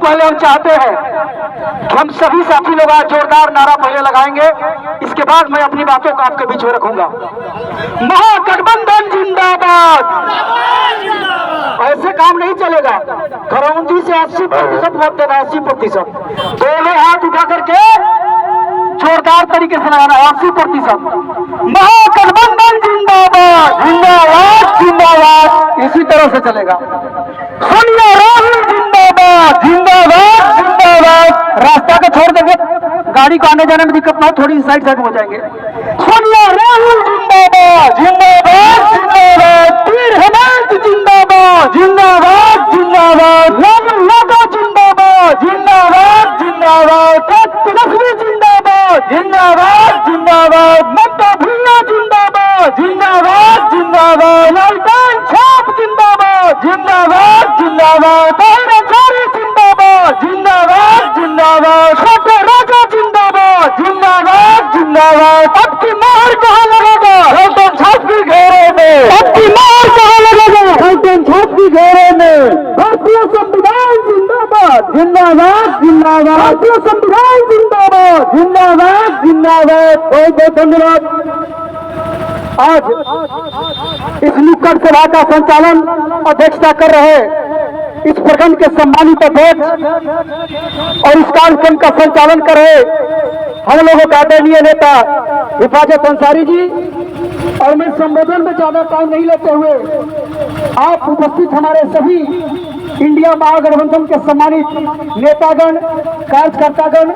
पहले हम चाहते हैं कि हम सभी साथी लोग आज जोरदार नारा पहले लगाएंगे, इसके बाद मैं अपनी बातों को आपके बीच में रखूंगा। महागठबंधन जिंदाबाद। ऐसे काम नहीं चलेगा। घरौंदी से 80% वोट देना, 80%। दोनों हाथ उठा करके जोरदार तरीके से लगाना है, 80%। महागठबंधन जिंदाबाद, जिंदाबाद, जिंदाबाद। इसी तरह से चलेगा। सोनिया राहुल जिंदाबाद, जिंदाबाद, जिंदाबाद। रास्ता को छोड़ देंगे, गाड़ी को आने जाने में दिक्कत ना हो, थोड़ी साइड साइड हो जाएंगे। सोनिया राहुल जिंदाबाद, जिंदाबाद, जिंदाबाद। वीर हेमंत जिंदाबाद, जिंदाबाद, जिंदाबाद। राहुल यादव जिंदाबाद, जिंदाबाद, जिंदाबाद। तेजस्वी जिंदाबाद, जिंदाबाद, जिंदाबाद। ममता भुइयां जिंदाबाद, जिंदाबाद, जिंदाबाद। लालटेन छाप जिंदाबाद, जिंदाबाद, जिंदाबाद। जिंदाबाद, जिंदाबाद, जिंदाबाद। छोटे राजा जिंदाबाद, जिंदाबाद, जिंदाबाद। अब की मार कहाँ लगेगा? लालटेन छाप की घेरे में। अब की मार कहाँ लगेगा? लालटेन छाप की घेरे में। भारतीय संविधान जिंदाबाद, जिंदाबाद, जिंदाबाद। भारतीय संविधान जिंदाबाद, जिंदाबाद, जिंदाबाद। बहुत बहुत धन्यवाद। आज इस नुक्कड़ सभा का संचालन अध्यक्षता कर रहे इस प्रखंड के सम्मानित अध्यक्ष और इस कार्यक्रम का संचालन कर रहे हम लोगों का आदरणीय नेता हिफाजत अंसारी जी। और मैं संबोधन में ज्यादा टाइम नहीं लेते हुए आप उपस्थित हमारे सभी इंडिया महागठबंधन के सम्मानित नेतागण, कार्यकर्तागण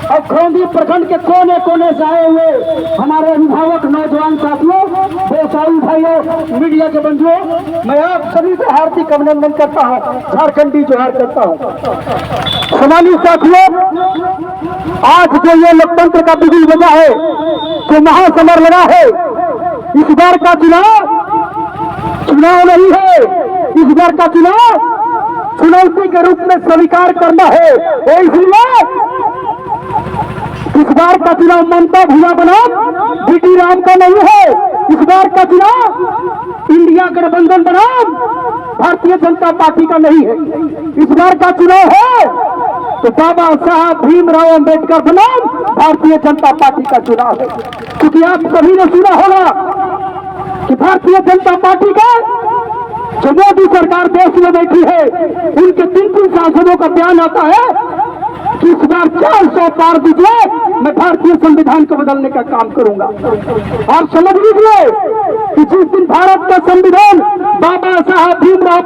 और खरौंदी प्रखंड के कोने कोने से आए हुए हमारे अभिभावक नौजवान साथियों, व्यवसायी भाइयों, मीडिया के बंधुओं, मैं आप सभी को हार्दिक अभिनंदन करता हूं, झारखंडी जोहार करता हूं। सम्मानित साथियों, आज जो ये लोकतंत्र का बिगुल बजा है, जो महासमर लगा है, इस बार का चुनाव नहीं है। इस बार का चुनाव चुनौती के रूप में स्वीकार करना है। और इसलिए इस बार का चुनाव ममता भुइयां बनाम बीटी राम का नहीं है। इस बार का चुनाव इंडिया गठबंधन बनाम भारतीय जनता पार्टी का नहीं है। इस बार का चुनाव है तो बाबा साहब भीमराव अंबेडकर बनाम भारतीय जनता पार्टी का चुनाव है। क्योंकि आप सभी ने सुना होगा कि भारतीय जनता पार्टी का जो मोदी सरकार देश में बैठी है, उनके 3 सांसदों का बयान आता है कि इस बार 400 पार दीजिए, मैं भारतीय संविधान को बदलने का काम करूंगा। आप समझ लीजिए कि जिस दिन भारत का संविधान, बाबा साहब भीमराव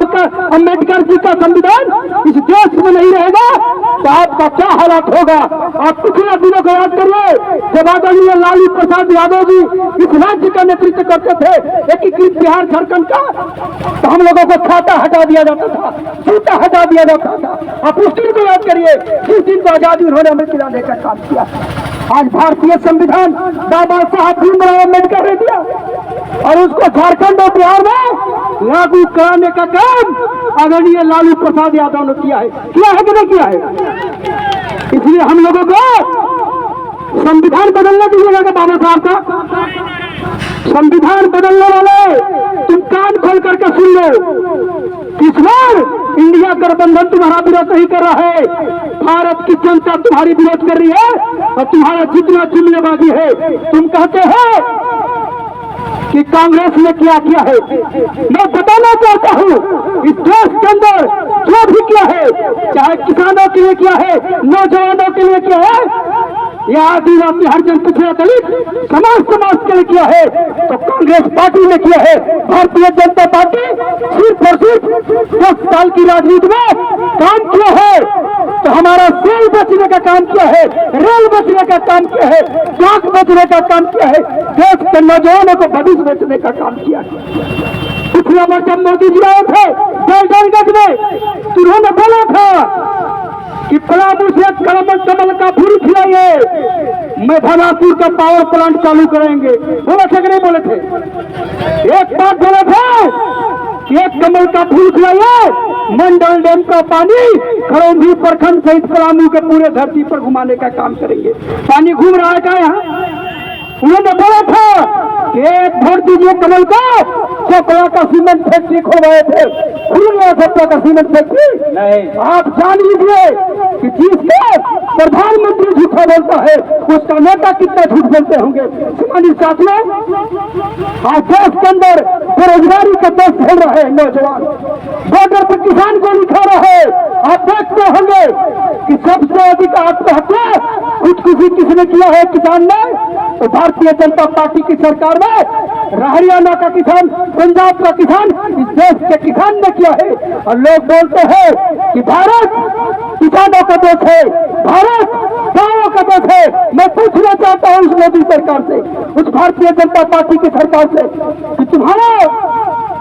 अंबेडकर जी का संविधान इस देश में नहीं रहेगा तो आपका क्या हालात होगा। आप पिछले दिनों को याद करिए, जब आदरणीय लालू प्रसाद यादव जी इस राज्य का नेतृत्व करते थे, एकीकृत बिहार झारखंड का, तो हम लोगों को छाता हटा दिया जाता था, जूता हटा दिया जाता था। आप उस दिन को याद करिए जिस दिन को आजादी उन्होंने हमें दिलाने का काम किया। आज भारतीय संविधान बाबा साहब भीमराव अम्बेडकर ने दिया और उसको झारखंड और बिहार में लागू कराने का काम आदरणीय लालू प्रसाद यादव ने किया है कि नहीं किया है। इसलिए हम लोगों को संविधान बदलने दीजिएगा बाबा साहब का। संविधान बदलने वाले तुम कान खोल करके सुन लो। इस बार इंडिया गठबंधन तुम्हारा विरोध नहीं कर रहा है, भारत की जनता तुम्हारी विरोध कर रही है। और तुम्हारा जितना जुम्मेबाजी है, तुम कहते हो कि कांग्रेस ने क्या किया है। मैं बताना चाहता हूँ इस देश के अंदर जो भी किया है, चाहे किसानों के लिए किया है, नौजवानों के लिए किया है, या आदिवासी हरिजन पिछड़ा दलित समाज के लिए किया है, तो कांग्रेस पार्टी ने किया है। भारतीय जनता पार्टी सिर्फ और सिर्फ 10 साल की राजनीति में काम किया है तो हमारा सेल बचने का काम किया है, रेल बचने का काम किया है, डाक बचने का काम किया है, देश के नौजवानों को भविष्य बेचने का काम किया है। पिछले बार जब मोदी जी आए थे जयगढ़ में, तो उन्होंने बोला था कि पलामू से कमल का फूल खिलाइए, मैं भलापुर का पावर प्लांट चालू करेंगे। बोले थे कि नहीं बोले थे? एक बात बोले थे कि एक कमल का फूल खिलाइए, मंडल डैम का पानी खरौंदी प्रखंड सहित पलामू के पूरे धरती पर घुमाने का काम करेंगे। पानी घूम रहा है क्या यहाँ? उन्होंने बोला था कि एक वोट दीजिए कमल को, चोपड़ा का सीमेंट फैक्ट्री खोलवाए थे, खुल गया चोपड़ा का सीमेंट फैक्ट्री। नहीं, आप जान लीजिए कि जिसके प्रधानमंत्री झूठा बोलता है उसका नेता कितना झूठ बोलते होंगे। सम्मानित साथियों, आज देश के अंदर बेरोजगारी का देश झेल रहे हैं नौजवान, बॉर्डर पर किसान को लिखा रहे। आप देखते होंगे कि सबसे अधिक आत्महत्या खुदकुशी किसने किया है किसान ने, तो भारतीय जनता पार्टी की सरकार में हरियाणा का किसान, पंजाब का किसान, इस देश के किसान ने किया है। और लोग बोलते हैं कि भारत किसानों का देश है, भारत गांवों का देश है। मैं पूछना चाहता हूं उस मोदी सरकार से, उस भारतीय जनता पार्टी की सरकार से कि तुम्हारा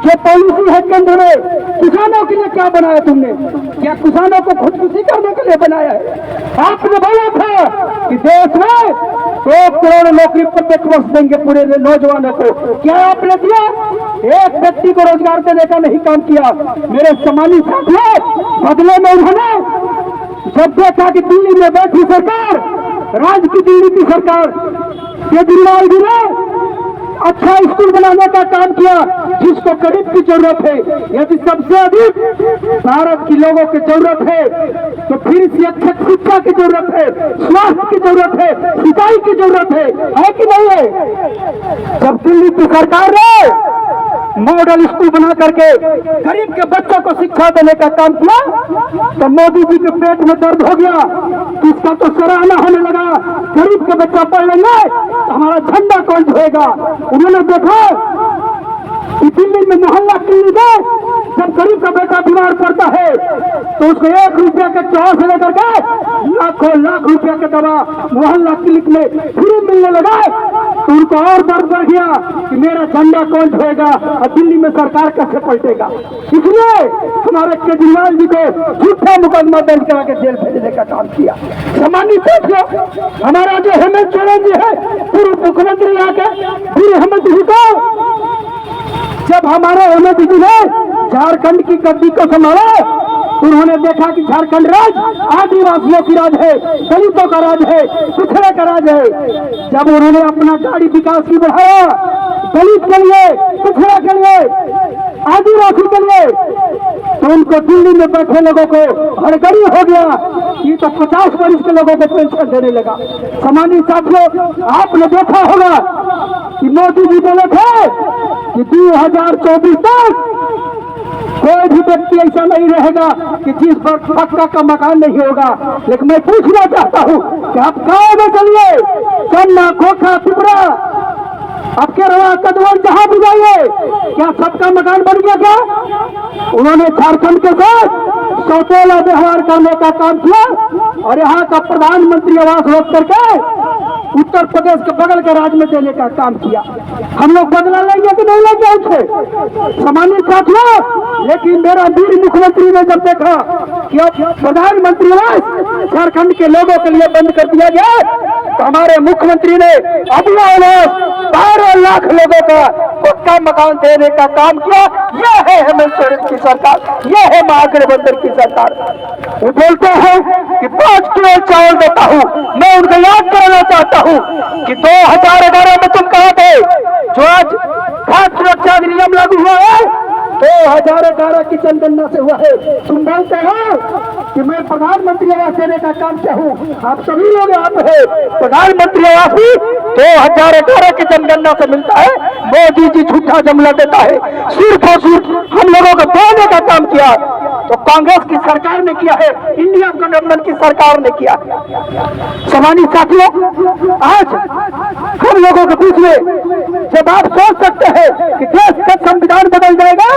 जो पॉलिसी है केंद्र में, किसानों के लिए क्या बनाया तुमने? क्या किसानों को खुदकुशी करने के लिए बनाया है? आपने बोला था कि देश में 1 करोड़ नौकरी प्रत्येक वर्ष देंगे पूरे नौजवानों को, क्या आपने दिया? एक व्यक्ति को रोजगार देने का नहीं काम किया। मेरे सम्मानित साथियों, बदले में उन्होंने जब देखा कि दिल्ली में बैठी सरकार, राज्य की दिल्ली की सरकार, केजरीवाल जी ने अच्छा स्कूल बनाने का काम किया जिसको गरीब की जरूरत है। यदि सबसे अधिक भारत की लोगों की जरूरत है तो फिर से अच्छी शिक्षा की जरूरत है, स्वास्थ्य की जरूरत है, सिंचाई की जरूरत है कि नहीं है? जब दिल्ली की सरकार ने मॉडल स्कूल बना करके गरीब के बच्चों को शिक्षा देने का काम किया तो मोदी जी के पेट में दर्द हो गया। इसका तो सराहना होने लगा, गरीब के बच्चा पढ़ लेंगे तो हमारा झंडा कौन धोएगा। उन्होंने देखा कि दिल्ली में मोहल्ला क्लिनिक है, जब गरीब का बेटा बीमार पड़ता है तो उसको 1 रुपया के चाव से लेकर के लाखों लाख रुपया के दवा मोहल्ला क्लिनिक में फ्री मिलने लगा, तो उनको और दर्द बढ़ गया कि मेरा झंडा कौन धोएगा और दिल्ली में सरकार कैसे पलटेगा। इसलिए हमारे केजरीवाल जी को झूठा मुकदमा दर्ज करा के जेल भेजने का काम किया। सम्मानित साथियों, हमारा जो हेमंत सोरेन जी है, पूर्व मुख्यमंत्री यहाँ के, फिर हेमंत जी को जब हमारे हेमंत जी ने झारखंड की गद्दी को संभाला, उन्होंने देखा कि झारखंड राज्य आदिवासियों की राज है, दलितों का राज है, पिछड़े का राज है। जब उन्होंने अपना गाड़ी विकास की बढ़ाया दलित के लिए, पिछड़े के लिए, आदिवासी के लिए, तो उनको दिल्ली में बैठे लोगों को हड़गड़ी हो गया। ये तो 50 वर्ष के लोगों को पेंशन देने लगा। सम्मानित साथियों, आपने देखा होगा कि मोदी जी बोले थे कि 2024 तक कोई भी व्यक्ति ऐसा नहीं रहेगा कि जिस पर पक्का का मकान नहीं होगा। लेकिन मैं पूछना चाहता हूँ कि आप गाँव में चलिए, चन्ना, खोखा, पिपरा, अब केरला, कदवन, जहां भी जाइए, क्या सबका मकान बन गया? क्या उन्होंने झारखंड के साथ सौतेला व्यवहार करने का काम किया और यहाँ का प्रधानमंत्री आवास रोक करके उत्तर प्रदेश के बगल के राज्य में देने का काम किया। हम लोग बदला लेंगे कि नहीं लेंगे उनसे? सम्मानित साथियों, लेकिन मेरा वीर मुख्यमंत्री ने जब देखा कि अब प्रधानमंत्री आवास झारखंड के लोगों के लिए बंद कर दिया गया, तो हमारे मुख्यमंत्री ने अपना आवास 12 लाख लोगों का पक्का मकान देने का काम किया। यह है हेमंत सोरेन की सरकार, यह है महागठबंधन की सरकार। वो बोलते हैं कि 5 किलो चावल देता हूँ। मैं उनको याद कराना चाहता हूँ कि 2011 में तुम कहा थे, जो आज खाद्य सुरक्षा अधिनियम लागू हुआ है 2011 की जनगणना से हुआ है। तुम बोलते हो कि मैं प्रधानमंत्री आवास देने का काम क्या हूँ? आप सभी लोग यहाँ पे है, प्रधानमंत्री आवास भी 2011 की जनगणना से मिलता है। मोदी जी झूठा जुमला देता है, सिर्फ और सिर्फ हम लोगों को देने का काम किया तो कांग्रेस की सरकार ने किया है, इंडिया गठबंधन की सरकार ने किया। सम्मानित साथियों, आज हम लोगों के बीच में जब आप सोच सकते हैं कि देश का संविधान बदल जाएगा,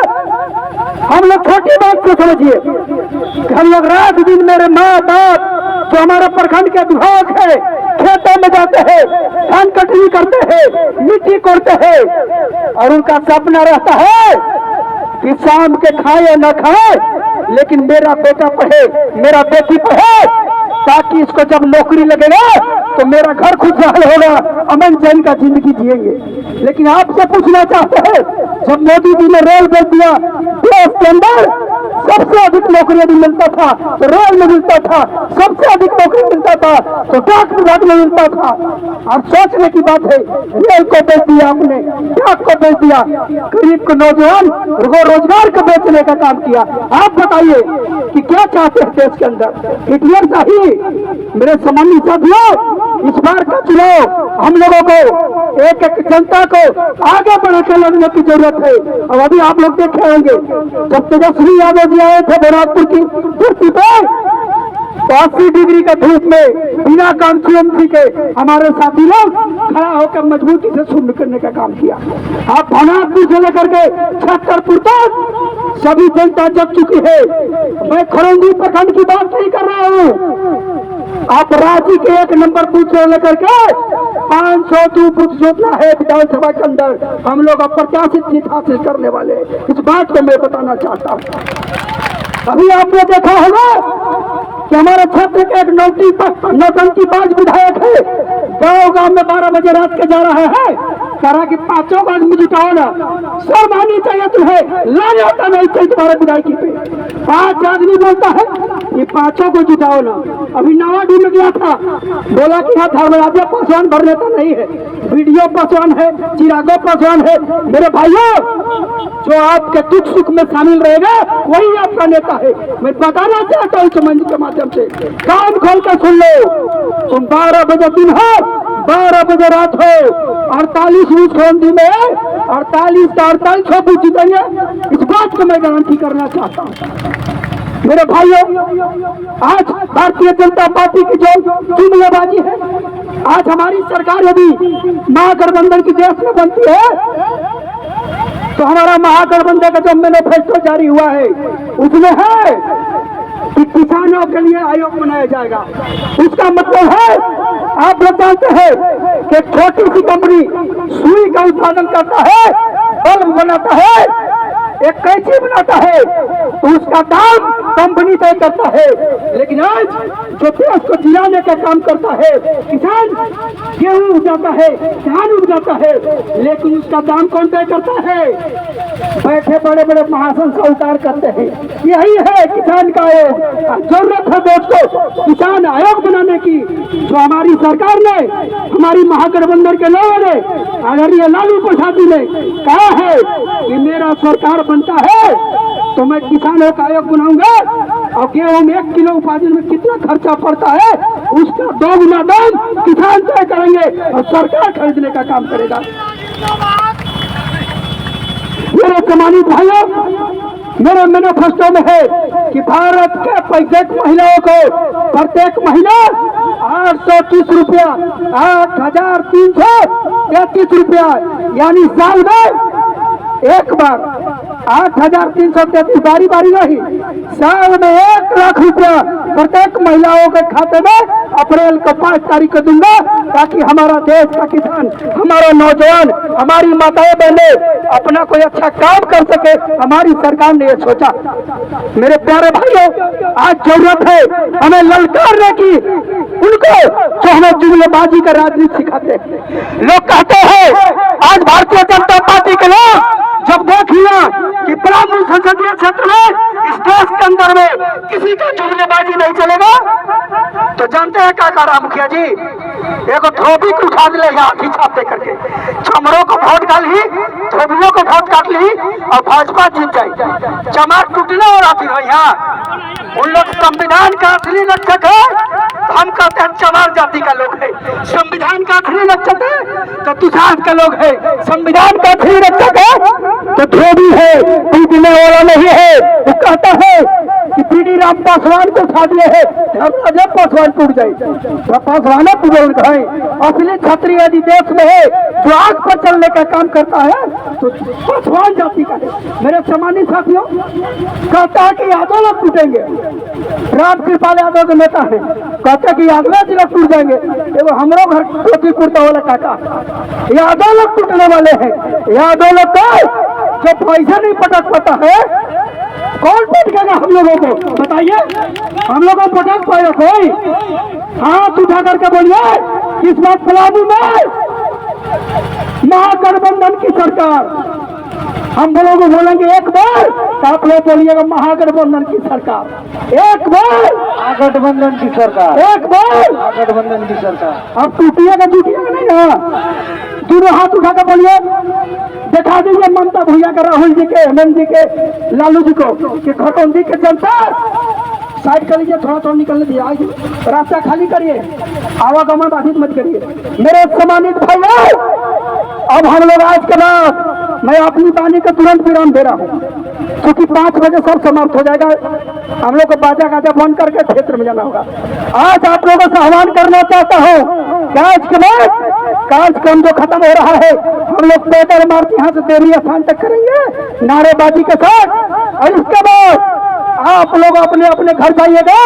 हम लोग छोटी बात को समझिए कि हम लोग रात दिन मेरे माँ बाप जो हमारे प्रखंड के विभाग है खेतों में जाते हैं, धान कटनी करते हैं, मिट्टी कोड़ते हैं और उनका सपना रहता है कि शाम के खाए न खाए लेकिन मेरा बेटा पढ़े, मेरा बेटी पढ़े, ताकि इसको जब नौकरी लगेगा तो मेरा घर खुशहाल होगा, अमन चैन का जिंदगी जिएंगे। लेकिन आपसे पूछना चाहते हैं, जब मोदी जी ने रेल बेच दिया, देश के अंदर सबसे अधिक नौकरी यदि मिलता था तो रेल में मिलता था, सबसे अधिक नौकरी मिलता था तो डाक विभाग में मिलता था। अब सोचने की बात है, रेल को बेच दिया आपने, डाक को बेच दिया, गरीब को नौजवान रोजगार को बेचने का काम किया। आप बताइए कि क्या चाहते हैं देश के अंदर, हिटलर चाहिए? मेरे सम्मानित साथियों, इस बार का चुनाव हम लोगों को एक एक जनता को आगे बढ़कर लड़ने की जरूरत है। और अभी आप लोग देखे होंगे जब तेजस्वी यादव जी आए थे बैरागपुर की धरती पे, 80 डिग्री के धूप में बिना कांची के हमारे साथी लोग खड़ा होकर मजबूती से शून्य करने का काम किया। आप भवनाथपुर से लेकर के छतरपुर तक सभी जनता जग चुकी है। मैं खरौंदी प्रखंड की बात नहीं कर रहा हूँ, आप रांची के 1 नंबर बूथ से लेकर के 502 बूथ जोतना है विधानसभा के अंदर, हम लोग अप्रत्याशित जीत हासिल करने वाले, इस बात को मैं बताना चाहता हूँ। अभी आपने देखा होगा कि हमारे क्षेत्र के एक नौटंकीबाज विधायक है, गांव में 12 बजे रात के जा रहा है, कह रहा कि 5 आदमी जुटाओ ना, शर्म आनी चाहिए तुम्हें, लाने होता नहीं चाहिए तुम्हारे विधायकी पे। 5 आदमी बोलता है ये 5 को जुटाओ ना। अभी नवा ढूंढ गया था, बोला कि यहाँ धर्मराजा पासवान भर नेता नहीं है, वीडियो पासवान है, चिरागो पासवान है। मेरे भाइयों, जो आपके दुख सुख में शामिल रहेगा वही आपका नेता है। मैं बताना चाहता हूँ मंच के माध्यम से, कान खोल कर सुन लो, तुम 12 बजे दिन हो, 12 बजे रात हो, 48 बूथ खरौंदी में 48 का 48 बूथ जीतेंगे, इस बात को मैं गारंटी करना चाहता हूँ। मेरे भाइयों, आज भारतीय जनता पार्टी की जो जुमलेबाजी है, आज हमारी सरकार यदि महागठबंधन की देश में बनती है तो हमारा महागठबंधन का जो मैनिफेस्टो जारी हुआ है उसमें है कि किसानों के लिए आयोग बनाया जाएगा। उसका मतलब है, आप लोग जानते हैं कि छोटी सी कंपनी सुई का उत्पादन करता है, बल्ब बनाता है, एक कैंची बनाता है, तो उसका दाम कंपनी तय करता है। लेकिन आज जो देश को जिलाने का काम करता है, किसान गेहूं उपजाता है, धान उपजाता है, लेकिन उसका दाम कौन तय करता है? बैठे बड़े बड़े महासन साहूकार करते हैं। यही है किसान का आयोग। जरूरत है दोस्तों किसान आयोग बनाने की, जो हमारी सरकार ने, हमारी महागठबंधन के लोगों ने, आदरणीय लालू प्रसाद जी ने कहा है कि मेरा सरकार बनता है तो मैं किसानों का आयोग बनाऊंगा और गेहूं में 1 किलो उत्पादन में कितना खर्चा पड़ता है उसका 2 गुना दाम किसान तय करेंगे और सरकार खरीदने का काम करेगा। मेरे सम्मानित भाइयों, मेरे मैनिफेस्टो में है कि भारत के प्रत्येक महिलाओं को प्रत्येक महीना 830 रुपया, 8,333 रुपया, यानी साल में एक बार 8,333 बारी बारी नहीं, साल में 1 लाख रुपया प्रत्येक महिलाओं के खाते में अप्रैल को 5 तारीख को दूंगा, ताकि हमारा देश का किसान, हमारा नौजवान, हमारी माताएं बहनें अपना कोई अच्छा काम कर सके। हमारी सरकार ने ये सोचा। मेरे प्यारे भाइयों, आज जरूरत है हमें ललकारने की उनको जो हमें जुमलेबाजी का राजनीति सिखाते हैं। लोग कहते हैं, आज भारतीय जनता पार्टी के लोग जब देख लिया कि ब्राह्मण संसदीय क्षेत्र में इस देश के अंदर में किसी का जुमलेबाजी नहीं चलेगा, तो जानते हैं क्या करा मुखिया जी? एक धोबी को उठा ले हाथी छाप दे करके, चमरों को वोट डाल ही, धोबियों को वोट काट ली और भाजपा जीत जाए। चमार टूटने और आती हो यहाँ। उन लोग संविधान का असली रक्षक है, हम कहते हैं चमार जाति का लोग है। संविधान का असली रक्षक है तो तुषार का लोग है, संविधान का असली रक्षक है तो धोबी है, टूटने वाला नहीं है। वो कहता है कि पीडी राम पासवान को साथ ले है, जब पासवान टूट जाए तो पासवान बुजुर्ग है। असली क्षत्रिय यदि देश में है जो आग पर चलने का काम करता है तो पासवान जाति का है। मेरे सम्मानित साथियों, कहता है कि यादव लोग टूटेंगे, राम कृपाल यादव के नेता है, कहते कि यादव जी लोग टूट जाएंगे। एवं हमरो घर टोपी कुर्ता वाला काका, यादव लोग टूटने वाले हैं। यादव लोग का जो पैसा नहीं पटक पाता है, कौन पटकेगा हम लोगों को? बताइए, हम लोगों को पटक पाएगा कोई? हाथ उठा करके बोलिए इस बात पलामू में महागठबंधन की सरकार हम लोग बोलेंगे एक बार तो आप लोग बोलिएगा महागठबंधन की सरकार, एक बार महागठबंधन की सरकार, एक बार महागठबंधन की सरकार। अब टूटिएगा टूटिएगा नहीं ना, दोनों हाथ उठा कर बोलिए, दिखा दीजिए ममता भैया का, राहुल जी के, हेमंत जी के, लालू जी को कि घटौंदी के जनता साइड कर लीजिए, थोड़ा थोड़ा निकलने दिया, रास्ता खाली करिए, आवागमन बाधित मत करिए। मेरे सम्मानित भाई, अब हम लोग आज के बाद मैं अपनी वाणी का तुरंत विराम दे रहा हूँ, क्योंकि 5 बजे सब समाप्त हो जाएगा। हम लोग को बाजा गाजा बंद करके क्षेत्र में जाना होगा। आज आप लोगों से आह्वान करना चाहता हूँ कि आज के बाद कार्यक्रम जो खत्म हो रहा है, हम लोग पैदल मार्च यहाँ से देवी स्थान तक करेंगे नारेबाजी के साथ, और इसके बाद आप लोग अपने अपने घर जाइएगा।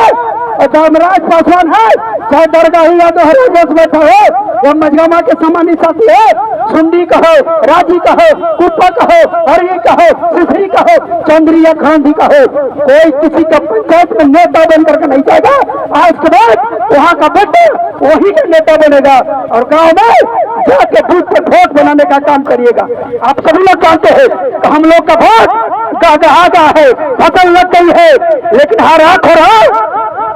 और धर्मराज पासवान है, चाहे दरगाही यादव हरिदास बैठा हो, या मजगामा के सम्मानित साथी है, सुंदी कहो, राजी कहो, कुप्पा कहो, हरी कहो, सिसरी कहो, चंद्रिया गांधी कहो, कोई किसी का पंचायत में नेता बन करके नहीं जाएगा। आज के बाद वहाँ का बेटा वही का नेता बनेगा, और गांव में जाके बूथ पे वोट बनाने का काम करिएगा। आप सभी लोग जानते हैं कि हम लोग का वोट गागा है, फसल लग गई है, लेकिन हर आंख हो रहा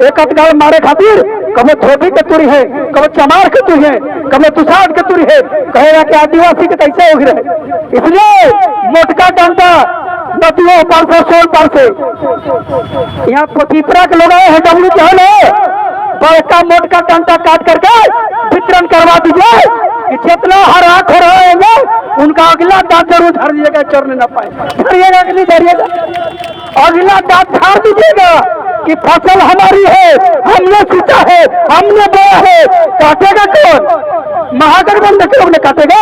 एक अटगाल मारे खातिर कभी धोबी के तुरी है, कभी चमार के तुरी है, कभी तुषार के तुरी है, कहेगा कि आदिवासी के कैसे हो गए। इसलिए मोटका डंडा नदियों पर से, सोल पर से, यहाँ पपीपरा के लोग आए हैं, डब्ल्यू चहल है, बड़का मोटका डंडा काट करके वितरण करवा दीजिए कि जितना हर आंख हो रहे होंगे उनका अगला दांत जरूर झड़ दीजिएगा, चोरने ना पाए, झड़िएगा कि नहीं झड़िएगा, अगला दांत झाड़ दीजिएगा कि फसल हमारी है, हमने सींचा है, हमने बोया है। काटेगा कौन? महागठबंधन के लोग ने काटेगा।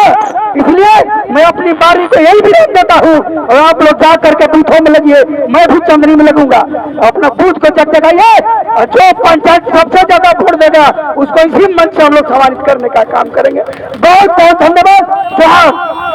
इसलिए मैं अपनी बारी को यही विरोध देता हूँ, और आप लोग जा करके बूथों में लगिए, मैं भी चंदनी में लगूंगा, अपना बूथ को जगजगाइए, और जो पंचायत सबसे ज्यादा वोट देगा उसको इसी मंच से हम लोग सम्मानित करने का काम करेंगे। बहुत बहुत धन्यवाद। जय